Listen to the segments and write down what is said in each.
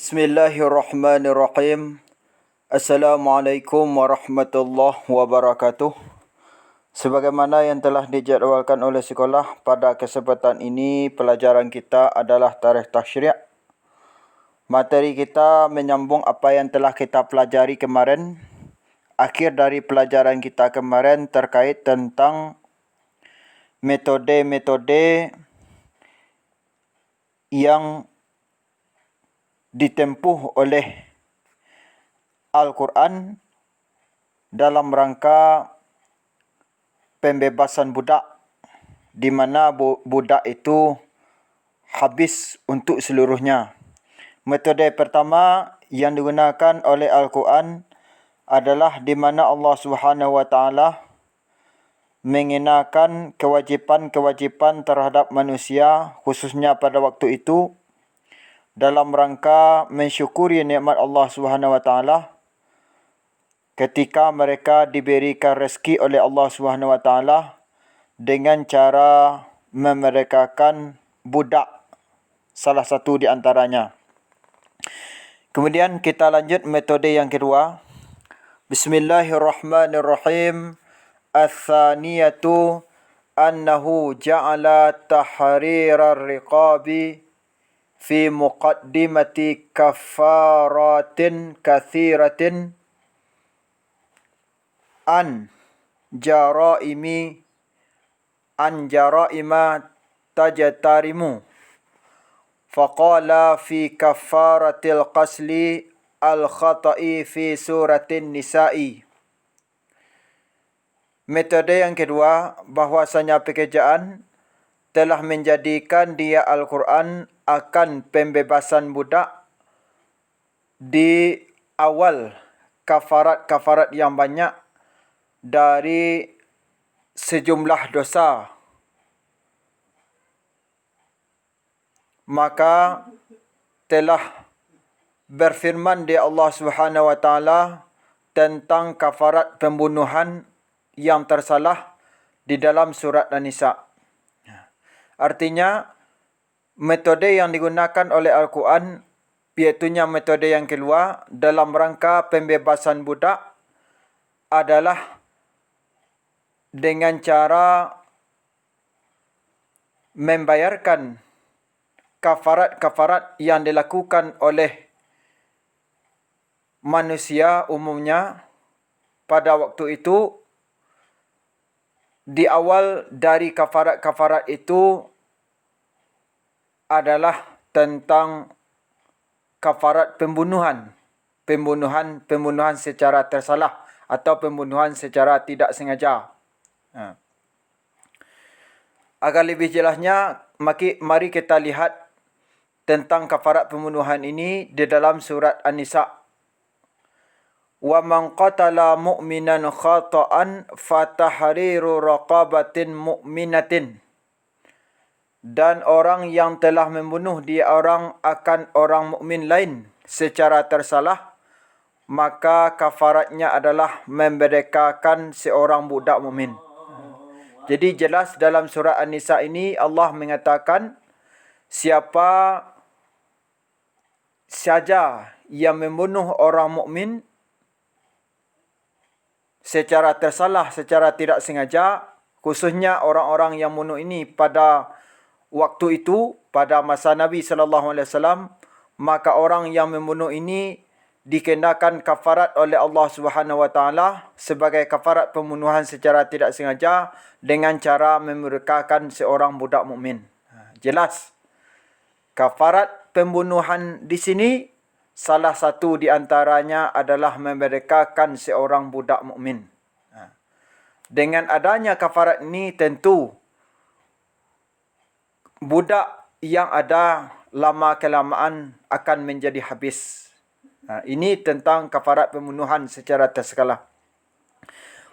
Bismillahirrahmanirrahim. Assalamualaikum warahmatullahi wabarakatuh. Sebagaimana yang telah dijadualkan oleh sekolah, pada kesempatan ini pelajaran kita adalah tarikh tasyri'. Materi kita menyambung apa yang telah kita pelajari kemarin. Akhir dari pelajaran kita kemarin terkait tentang metode-metode yang ditempuh oleh Al-Quran dalam rangka pembebasan budak, di mana budak itu habis untuk seluruhnya. Metode pertama yang digunakan oleh Al-Quran adalah di mana Allah Subhanahu wa taala mengenakan kewajipan-kewajipan terhadap manusia, khususnya pada waktu itu, dalam rangka mensyukuri nikmat Allah Subhanahu wa taala ketika mereka diberikan rezeki oleh Allah Subhanahu wa taala dengan cara memerdekakan budak, salah satu di antaranya. Kemudian kita lanjut metode yang kedua. Bismillahirrahmanirrahim. Ats-tsaniyatu annahu ja'ala tahrirar riqabi fi muqaddimati kaffaratin katsiratin an jaraima tajtarimu. Faqala fi kaffaratil qasli al-khata'i fi suratin nisa'i. Metode yang kedua, bahwasanya pekerjaan telah menjadikan dia Al-Quran akan pembebasan budak di awal kafarat-kafarat yang banyak dari sejumlah dosa. Maka telah berfirman di Allah Subhanahu wa taala tentang kafarat pembunuhan yang tersalah di dalam surat An-Nisa. Artinya, metode yang digunakan oleh Al-Quran, iaitunya metode yang kedua dalam rangka pembebasan budak, adalah dengan cara membayarkan kafarat-kafarat yang dilakukan oleh manusia umumnya pada waktu itu. Di awal dari kafarat-kafarat itu adalah tentang kafarat pembunuhan secara tersalah atau pembunuhan secara tidak sengaja. Agar lebih jelasnya, mari kita lihat tentang kafarat pembunuhan ini di dalam surat An-Nisa. Wa man qatala mu'minan khata'an fatahriru raqabatin mu'minatin. Dan orang yang telah membunuh dia orang mukmin lain secara tersalah, maka kafaratnya adalah memerdekakan seorang budak mukmin. Jadi jelas dalam surah An-Nisa ini Allah mengatakan siapa saja yang membunuh orang mukmin secara tersalah, secara tidak sengaja, khususnya orang-orang yang membunuh ini pada waktu itu, pada masa Nabi SAW, maka orang yang membunuh ini dikenakan kafarat oleh Allah Subhanahu wa taala sebagai kafarat pembunuhan secara tidak sengaja dengan cara memerdekakan seorang budak mukmin. Jelas. Kafarat pembunuhan di sini salah satu di antaranya adalah memerdekakan seorang budak mukmin. Dengan adanya kafarat ini, tentu budak yang ada lama kelamaan akan menjadi habis. Ini tentang kafarat pembunuhan secara terskala.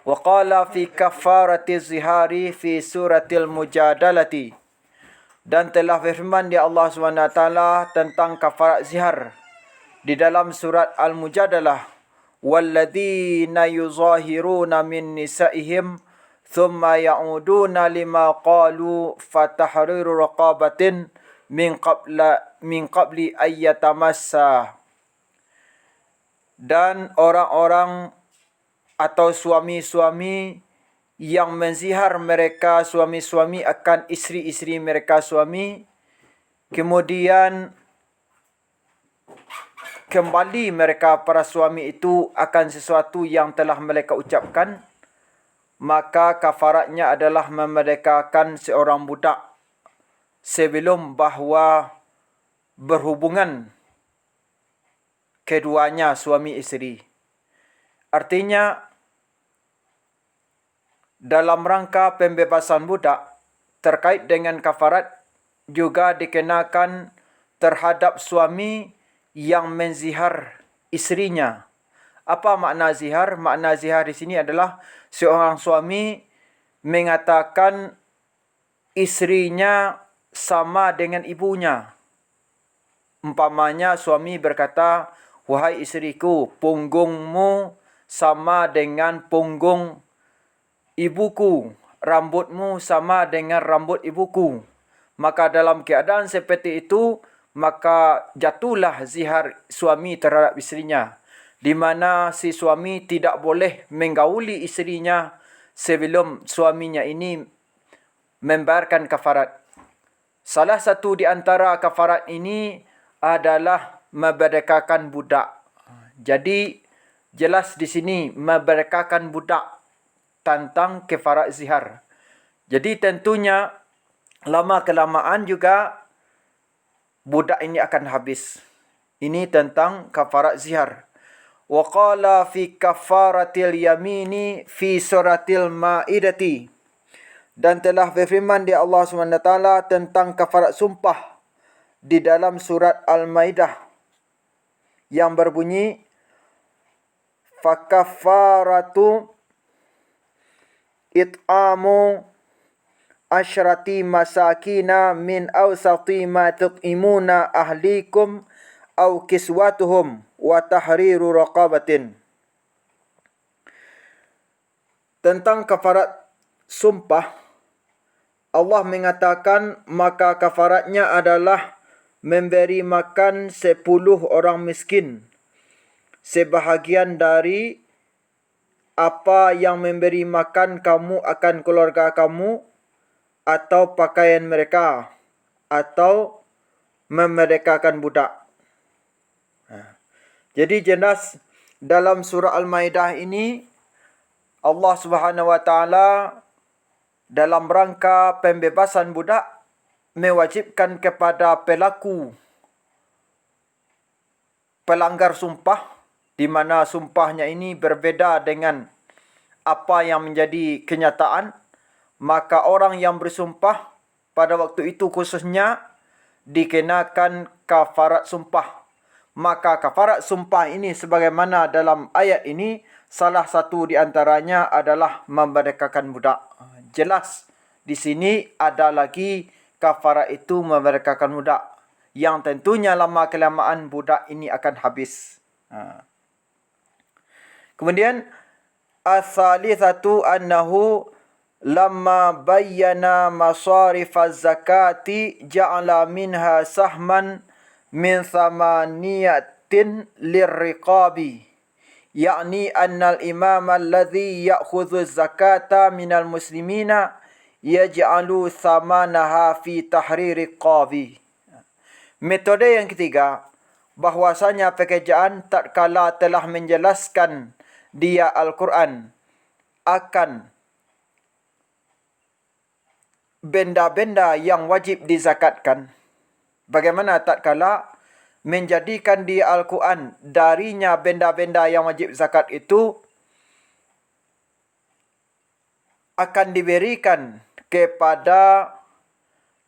Wa qala fi kafarati zihari fi suratil mujadalati. Dan telah berfirman di Allah SWT tentang kafarat zihar di dalam surat Al-Mujadalah. Walladzina yuzahiruna min nisa'ihim thumma ya'uduna lima qalu fatahriru raqabatin min qabli ayyatamassa. dan orang-orang atau suami-suami yang menzihar mereka suami-suami akan isteri-isteri mereka suami, kemudian kembali mereka para suami itu akan sesuatu yang telah mereka ucapkan, maka kafaratnya adalah memerdekakan seorang budak sebelum bahawa berhubungan keduanya suami isteri. Artinya, dalam rangka pembebasan budak, terkait dengan kafarat juga dikenakan terhadap suami yang menzihar isterinya. Apa makna zihar? Makna zihar di sini adalah seorang suami mengatakan isterinya sama dengan ibunya. Umpamanya suami berkata, "Wahai isteriku, punggungmu sama dengan punggung ibuku, rambutmu sama dengan rambut ibuku." Maka dalam keadaan seperti itu, maka jatuhlah zihar suami terhadap isterinya, di mana si suami tidak boleh menggauli isterinya sebelum suaminya ini membayarkan kafarat. Salah satu di antara kafarat ini adalah memerdekakan budak. Jadi jelas di sini memerdekakan budak tentang kafarat zihar. Jadi tentunya lama-kelamaan juga budak ini akan habis. Ini tentang kafarat zihar. Wa qala fi kafaratil yamini fi suratil Maidati. Dan telah berfirman di Allah SWT tentang kafarat sumpah di dalam surat Al-Maidah yang berbunyi, "Fakafaratu it'amu asyrati masakina min awsati ma tut'imuna ahlikum aw kiswatuhum wa tahriru raqabatin." Tentang kafarat sumpah, Allah mengatakan maka kafaratnya adalah memberi makan 10 orang miskin sebahagian dari apa yang memberi makan kamu akan keluarga kamu, atau pakaian mereka, atau memerdekakan budak. Jadi jelas dalam surah Al-Maidah ini Allah Subhanahu wa taala dalam rangka pembebasan budak mewajibkan kepada pelaku pelanggar sumpah, di mana sumpahnya ini berbeda dengan apa yang menjadi kenyataan, maka orang yang bersumpah pada waktu itu khususnya dikenakan kafarat sumpah. Maka kafarat sumpah ini sebagaimana dalam ayat ini, salah satu di antaranya adalah memerdekakan budak. Jelas di sini ada lagi kafarat itu memerdekakan budak, yang tentunya lama kelamaan budak ini akan habis. Kemudian as-salitsatu annahu lamma bayyana masarifaz zakati ja'ala minha sahman min thamaniyatin lirriqabi, yakni annal imam alladhi ya'khudhu zakata minal muslimina yaj'alu thamanaha fi tahriri qabi. Metode yang ketiga, bahwasanya pekerjaan tatkala telah menjelaskan dia Al-Quran akan benda-benda yang wajib dizakatkan. Bagaimana tatkala menjadikan dia Al-Quran darinya benda-benda yang wajib zakat itu akan diberikan kepada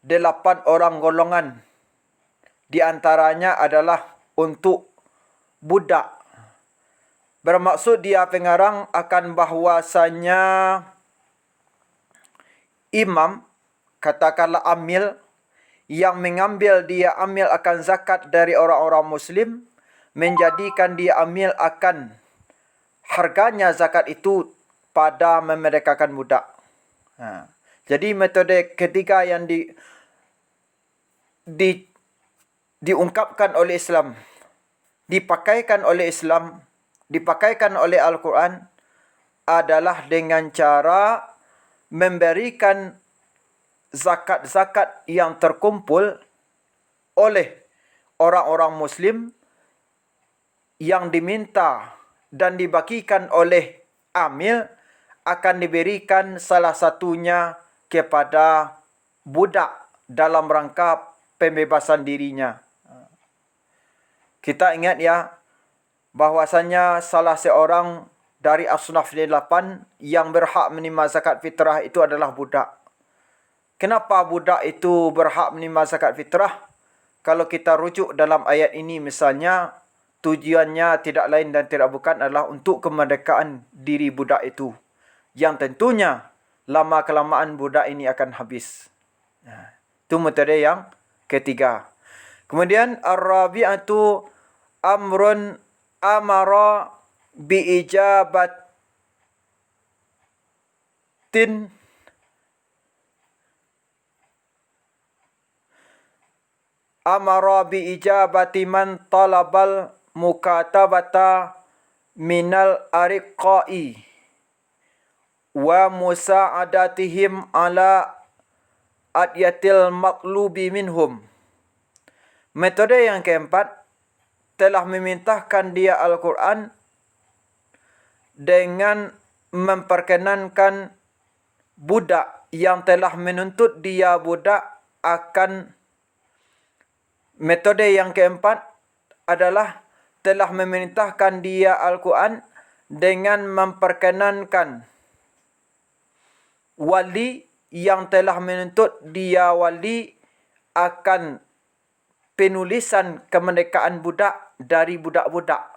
8 orang golongan. Di antaranya adalah untuk budak. Bermaksud dia pengarang akan bahwasanya imam, katakanlah amil, yang mengambil dia amil akan zakat dari orang-orang muslim, menjadikan dia amil akan harganya zakat itu pada memerdekakan budak. Jadi metode ketiga yang diungkapkan oleh Islam, dipakaikan oleh Islam dipakaikan oleh Al-Quran adalah dengan cara memberikan zakat-zakat yang terkumpul oleh orang-orang Muslim yang diminta dan dibagikan oleh amil akan diberikan salah satunya kepada budak dalam rangka pembebasan dirinya. Kita ingat ya, bahwasanya salah seorang dari asnaf 8 yang berhak menerima zakat fitrah itu adalah budak. Kenapa budak itu berhak menerima zakat fitrah? Kalau kita rujuk dalam ayat ini misalnya, tujuannya tidak lain dan tidak bukan adalah untuk kemerdekaan diri budak itu. Yang tentunya lama-kelamaan budak ini akan habis. Itu metode yang ketiga. Kemudian ar-rabi'atu amrun amara biijabatin amara biijabati man talabal mukatabata minal ariqai wa musa'adatihim ala adyatil maqlubi minhum. Metode yang keempat telah memerintahkan dia Al-Quran dengan memperkenankan budak yang telah menuntut dia budak akan. Metode yang keempat adalah telah memerintahkan dia Al-Quran dengan memperkenankan wali yang telah menuntut dia wali akan penulisan kemerdekaan budak dari budak-budak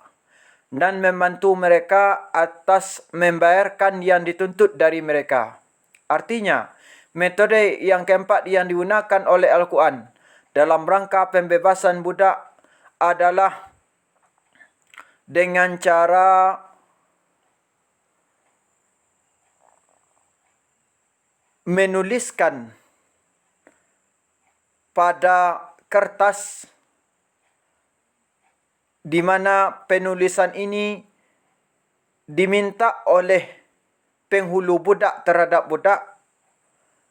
dan membantu mereka atas membayarkan yang dituntut dari mereka. Artinya, metode yang keempat yang digunakan oleh Al-Quran dalam rangka pembebasan budak adalah dengan cara menuliskan pada kertas di mana penulisan ini diminta oleh penghulu budak terhadap budak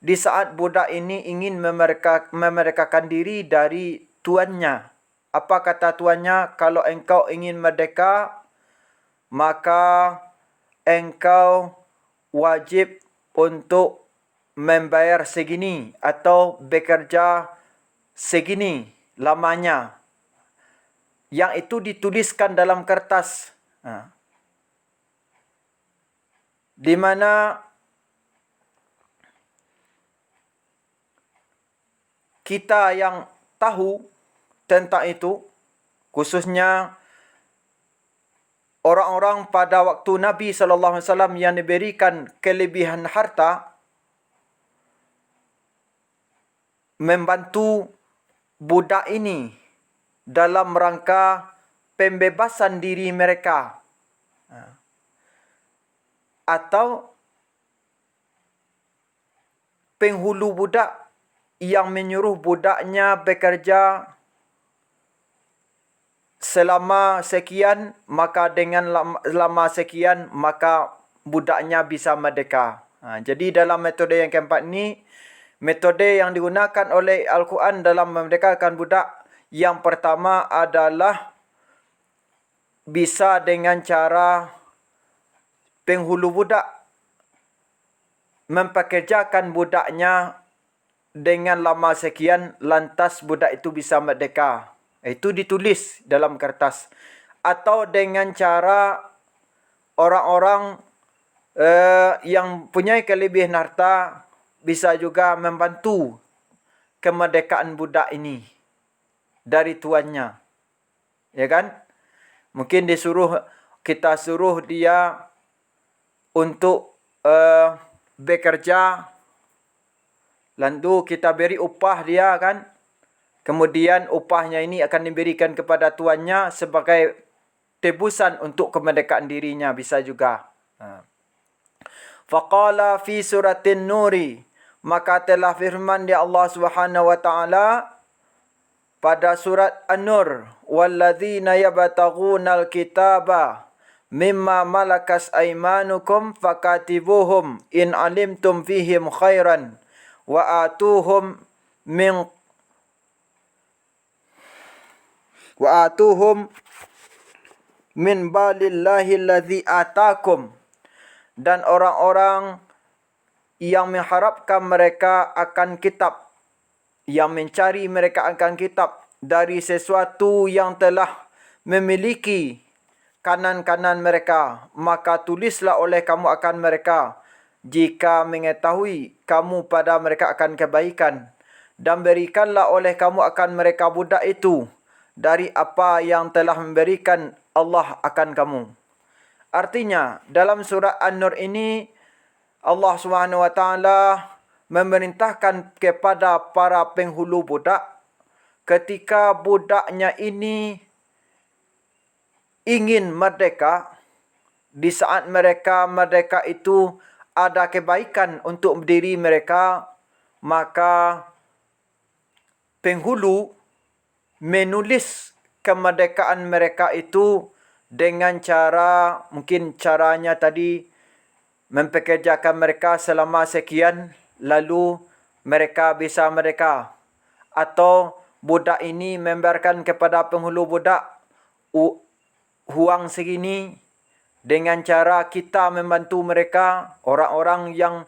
di saat budak ini ingin memerdekakan diri dari tuannya. Apa kata tuannya? Kalau engkau ingin merdeka, maka engkau wajib untuk membayar segini atau bekerja segini lamanya. Yang itu dituliskan dalam kertas. Di mana kita yang tahu tentang itu, khususnya orang-orang pada waktu Nabi SAW yang diberikan kelebihan harta, membantu budak ini dalam rangka pembebasan diri mereka. Atau penghulu budak yang menyuruh budaknya bekerja selama sekian, maka dengan lama sekian, maka budaknya bisa merdeka. Jadi dalam metode yang keempat ini, metode yang digunakan oleh Al-Quran dalam memerdekakan budak, yang pertama adalah bisa dengan cara penghulu budak mempekerjakan budaknya dengan lama sekian, lantas budak itu bisa merdeka. Itu ditulis dalam kertas. Atau dengan cara orang-orang yang punya kelebihan harta bisa juga membantu kemerdekaan budak ini dari tuannya. Ya kan? Mungkin kita suruh dia untuk bekerja, lalu kita beri upah dia kan. Kemudian upahnya ini akan diberikan kepada tuannya sebagai tebusan untuk kemerdekaan dirinya, bisa juga. Faqala fi suratin Nuri, maka telah firman dia Allah Subhanahu wa taala pada surat An-Nur, walladzina yabtaghunal kitaba mimma malakas aymanukum fakatibuhum in alimtum fihim khairan wa atuhum min balillahi allazi atakum. Dan orang-orang yang mengharapkan mereka akan kitab, yang mencari mereka akan kitab dari sesuatu yang telah memiliki kanan-kanan mereka, maka tulislah oleh kamu akan mereka jika mengetahui kamu pada mereka akan kebaikan, dan berikanlah oleh kamu akan mereka budak itu dari apa yang telah memberikan Allah akan kamu. Artinya, dalam surah An-Nur ini Allah SWT memerintahkan kepada para penghulu budak, ketika budaknya ini ingin merdeka, di saat mereka merdeka itu ada kebaikan untuk diri mereka, maka penghulu menulis kemerdekaan mereka itu dengan cara, mungkin caranya tadi mempekerjakan mereka selama sekian, lalu mereka bisa merdeka. Atau budak ini membiarkan kepada penghulu budak huang segini, dengan cara kita membantu mereka, orang-orang yang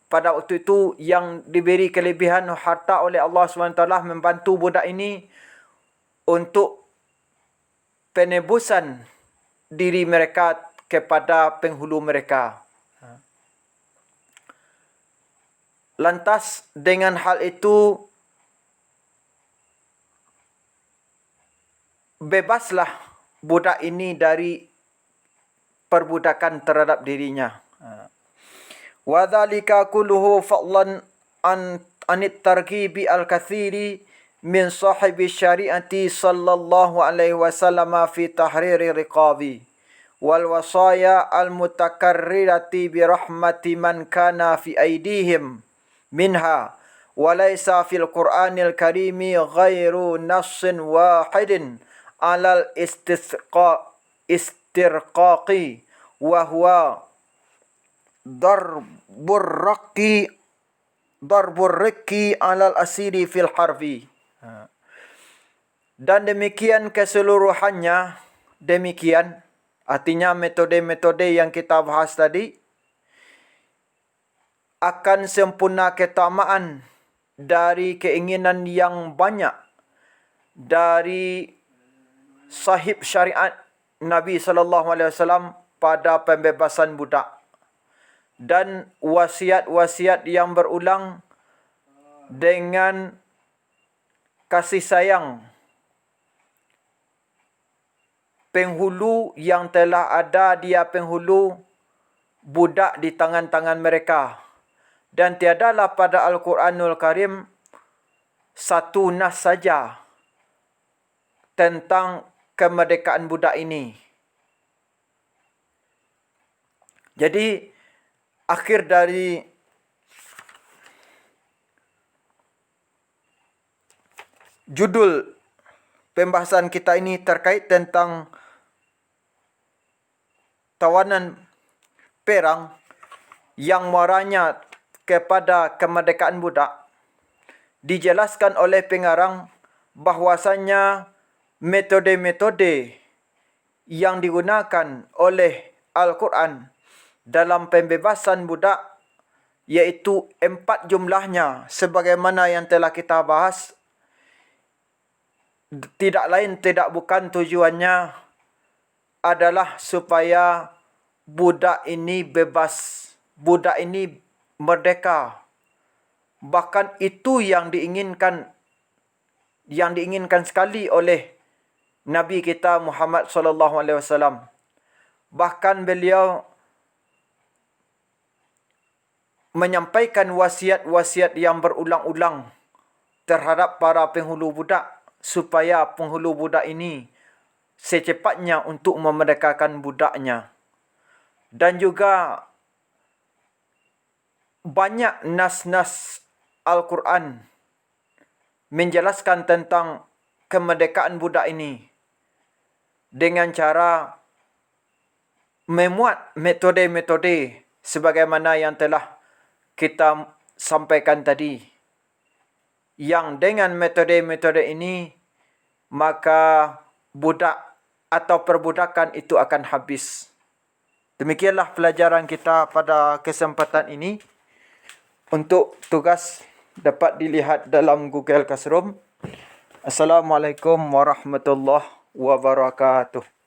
pada waktu itu yang diberi kelebihan harta oleh Allah SWT, membantu budak ini untuk penebusan diri mereka kepada penghulu mereka. Lantas dengan hal itu, bebaslah budak ini dari perbudakan terhadap dirinya. Wa dzalika kulluhu fadlan anit targhibi al-katsiri min sahibi syariati sallallahu alaihi wasallam fi tahriri riqabi wal wasaya al mutakarrirati bi rahmati man kana fi aidihim minha wa laysa fil Qur'anil karimi ghairu nassin wahidin alal istirqaqi wa huwa darbur raqi alal asiri fil harfi. Dan demikian keseluruhannya, demikian artinya metode-metode yang kita bahas tadi akan sempurna ketamaan dari keinginan yang banyak dari sahib syariat Nabi SAW pada pembebasan budak, dan wasiat-wasiat yang berulang dengan kasih sayang penghulu yang telah ada dia penghulu budak di tangan-tangan mereka. Dan tiadalah pada Al-Quranul Karim satu nas saja tentang kemerdekaan budak ini. Jadi, akhir dari judul pembahasan kita ini terkait tentang tawanan perang yang muaranya kepada kemerdekaan budak. Dijelaskan oleh pengarang bahwasanya metode-metode yang digunakan oleh Al-Quran dalam pembebasan budak iaitu 4 jumlahnya, sebagaimana yang telah kita bahas. Tidak lain tidak bukan tujuannya adalah supaya budak ini bebas, budak ini merdeka. Bahkan itu yang diinginkan sekali oleh Nabi kita Muhammad SAW. Bahkan beliau menyampaikan wasiat-wasiat yang berulang-ulang terhadap para penghulu budak, supaya penghulu budak ini secepatnya untuk memerdekakan budaknya. Dan juga banyak nas-nas Al-Quran menjelaskan tentang kemerdekaan budak ini dengan cara memuat metode-metode sebagaimana yang telah kita sampaikan tadi. Yang dengan metode-metode ini, maka budak atau perbudakan itu akan habis. Demikianlah pelajaran kita pada kesempatan ini. Untuk tugas dapat dilihat dalam Google Classroom. Assalamualaikum warahmatullahi wabarakatuh.